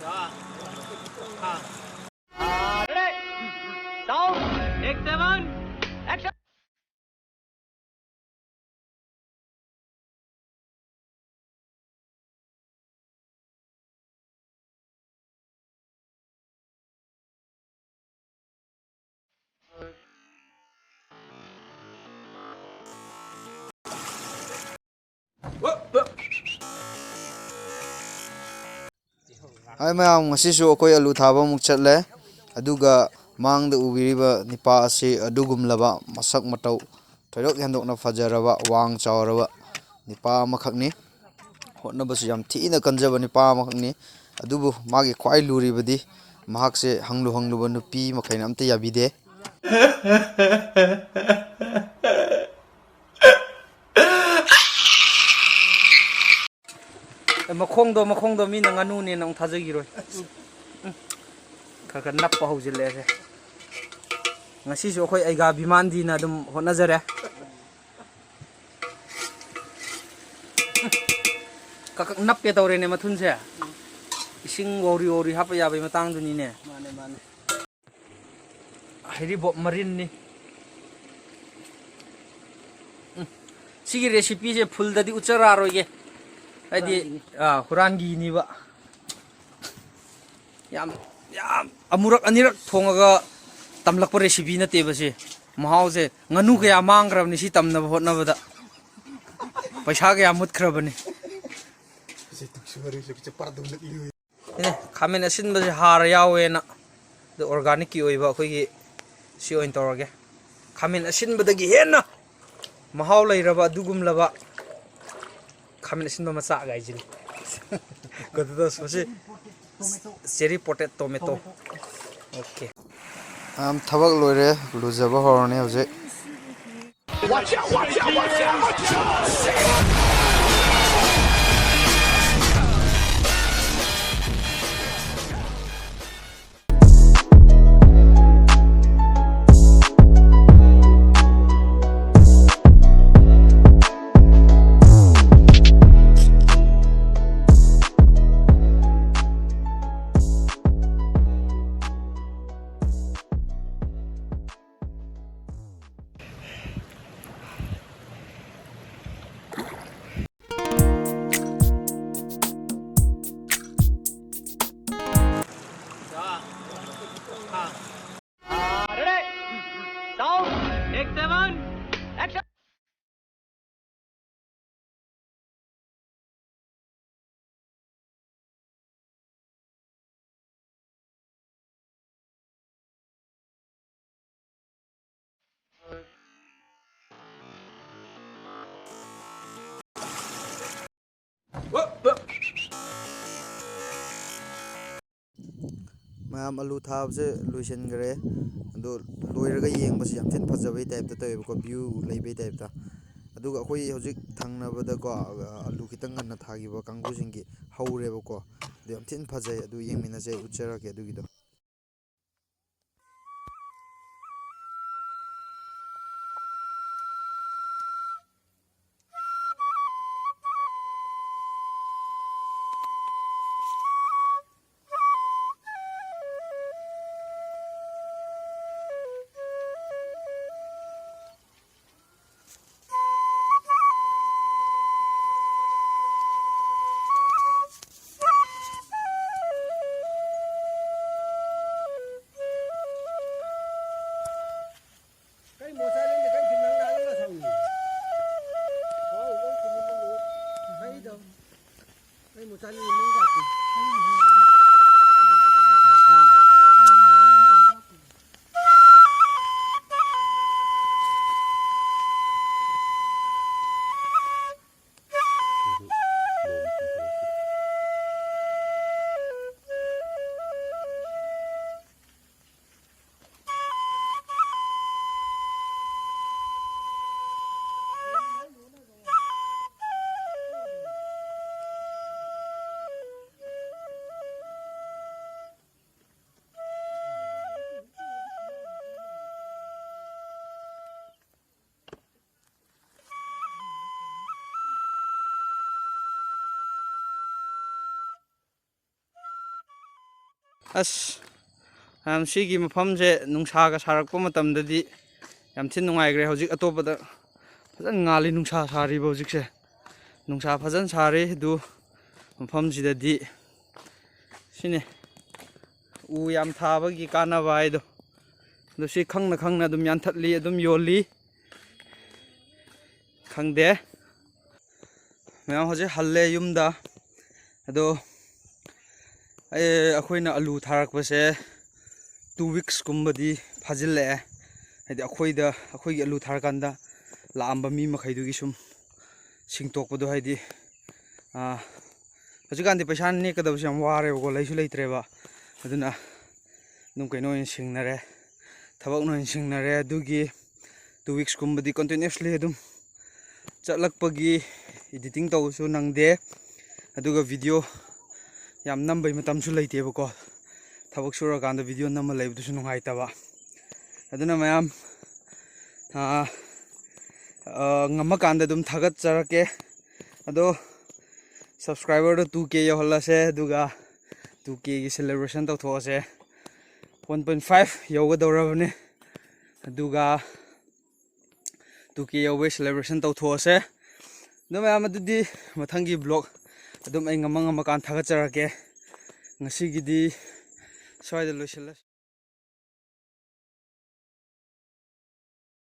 Ready? Sound. Take 7. Action. Hi mayam, ngasisu akoy alu thaba muk chatle aduga mangda ubiriba nipa ase adugumlaba masak matau thoidok hendokna fajaraba wang chawraba nipa amakhakni hotnabasu yam thina kanjaba nipa amakhakni adubu magi khwai luribadi mahakse hangluba nupi makhaina amta yabide makhongdo mi na nganu ne nang thajagiroi khaka nappa hojile se ngasi su khoi aiga bimandi na dum honajare kaka nappe tawre ne mathun se ising ori hapa ya bai matang duni ne mane hiri bo marin ni sigi recipe je full dadi uchara roge Adi Hurangi ni ba yam amurak anirak thongaga tamlak pa recipe na teba se mahau se nganu kaya mangrab ni si tamna hotna bada paisa kaya mut khrabani khamen asin ba har yawe na the organic ki oiba khoi gi si oin torage khamen asin badagi hena mahau leiraba dugum laba khamen asin ba macha gaijil godo sosi cherry potato tomato okay thabak loire lujaba horone hoje Watch out. Ready? Sound. Take 7. Action. mayam alu thabse luisengre ado loiraga yengbase yam thin phajabai type ta tawebko view leibai type ta aduga akhoi hojik thangnabada ko alu kitang ganna thagiba kangujingi haureba ko adu yam thin phajai adu yengmina jai ucharake adugido ꯑꯁ ꯃꯌꯥꯝ ꯁꯤꯒꯤ ꯃꯐꯝꯁꯦ ꯅꯨꯡꯁꯥꯒ ꯁꯥꯔꯛꯄ ꯃꯇꯝꯗꯗꯤ ꯌꯥꯝ ꯊꯤꯅ ꯅꯨꯡꯉꯥꯏꯈ꯭ꯔꯦ ꯍꯧꯖꯤꯛ ꯑꯇꯣꯞꯄꯗ ꯐꯖꯅ ꯉꯥꯜꯂꯤ ꯅꯨꯡꯁꯥ ꯁꯥꯔꯤꯕ ꯍꯧꯖꯤꯛꯁꯦ ꯅꯨꯡꯁꯥ ꯐꯖꯅ ꯁꯥꯔꯤ ꯑꯗꯨ ꯃꯐꯝꯁꯤꯗꯗꯤ ꯁꯤꯅꯦ ꯎ ꯌꯥꯝ ꯊꯥꯕꯒꯤ ꯀꯥꯟꯅꯕ ꯍꯥꯏꯗꯣ ꯑꯗꯣ ꯁꯤ ꯈꯪꯅ ꯈꯪꯅ ꯑꯗꯨꯝ ꯌꯥꯟꯊꯠꯂꯤ ꯑꯗꯨꯝ ꯌꯣꯜꯂꯤ ꯈꯪꯗꯦ ꯃꯌꯥꯝ ꯍꯧꯖꯤꯛ ꯍꯜꯂꯦ ꯌꯨꯝꯗ ꯑꯗꯣ ꯑꯩꯈꯣꯏꯅ ꯑꯂꯨ ꯊꯥꯔꯛꯄꯁꯦ 2 weeks ꯀꯨꯝꯕꯗꯤ ꯐꯥꯖꯤꯜꯂꯛꯑꯦ ꯍꯥꯏꯗꯤ ꯑꯩꯈꯣꯏꯒꯤ ꯑꯂꯨ ꯊꯥꯔꯀꯥꯟꯗ ꯂꯥꯛꯑꯝꯕ ꯃꯤ ꯃꯈꯩꯗꯨꯒꯤ ꯁꯨꯝ ꯁꯤꯡꯇꯣꯛꯄꯗꯣ ꯍꯥꯏꯗꯤ ꯍꯧꯖꯤꯛꯀꯥꯟꯗꯤ ꯄꯩꯁꯥ ꯅꯦꯛꯀꯗꯕꯁꯨ ꯌꯥꯝ ꯋꯥꯔꯦꯕꯀꯣ ꯂꯩꯁꯨ ꯂꯩꯇ꯭ꯔꯦꯕ ꯑꯗꯨꯅ ꯑꯗꯨꯝ ꯀꯩꯅꯣ ꯑꯣꯏꯅ ꯁꯤꯡꯅꯔꯦ ꯊꯕꯛꯅ ꯑꯣꯏꯅ ꯁꯤꯡꯅꯔꯦ ꯑꯗꯨꯒꯤ 2 weeks ꯀꯨꯝꯕꯗꯤ ꯀꯟꯇꯤꯅ꯭ꯌꯨꯁꯂꯤ ꯑꯗꯨꯝ ꯆꯠꯂꯛꯄꯒꯤ ꯏꯗꯤꯇꯤꯡ ꯇꯧꯕꯁꯨ ꯅꯪꯗꯦ ꯑꯗꯨꯒ ꯚꯤꯗꯤꯑꯣ ꯌꯥꯝ ꯅꯝꯕꯩ ꯃꯇꯝꯁꯨ ꯂꯩꯇꯦꯕꯀꯣ ꯊꯕꯛ ꯁꯨꯔꯀꯥꯟꯗ ꯚꯤꯗꯤꯑꯣ ꯅꯝꯃ ꯂꯩꯕꯗꯨꯁꯨ ꯅꯨꯡꯉꯥꯏꯇꯕ ꯑꯗꯨꯅ ꯃꯌꯥꯝ ꯉꯝꯃꯀꯥꯟꯗ ꯑꯗꯨꯝ ꯊꯥꯒꯠꯆꯔꯛꯀꯦ ꯑꯗꯣ ꯁꯕꯁꯀ꯭ꯔꯥꯏꯕꯔꯗꯣ 2K ꯌꯧꯍꯜꯂꯁꯦ ꯑꯗꯨꯒ 2Kꯒꯤ ꯁꯦꯂꯦꯕ꯭ꯔꯦꯁꯟ ꯇꯧꯊꯣꯛꯑꯁꯦ 1.5 ꯌꯧꯒꯗꯧꯔꯕꯅꯤ ꯑꯗꯨꯒ 2K ꯌꯧꯕꯩ ꯁꯦꯂꯦꯕ꯭ꯔꯦꯁꯟ ꯇꯧꯊꯣꯛꯑꯁꯦ ꯑꯗꯣ ꯃꯌꯥꯝ ꯑꯗꯨꯗꯤ ꯃꯊꯪꯒꯤ ꯕ꯭ꯂꯣꯛ ꯑꯗꯨꯝ ꯑꯩ ꯉꯝꯃꯀꯥꯟ ꯊꯥꯒꯠꯆꯔꯛꯀꯦ ꯉꯁꯤꯒꯤꯗꯤ ꯁ꯭ꯋꯥꯏꯗ ꯂꯣꯏꯁꯤꯜꯂꯁꯤ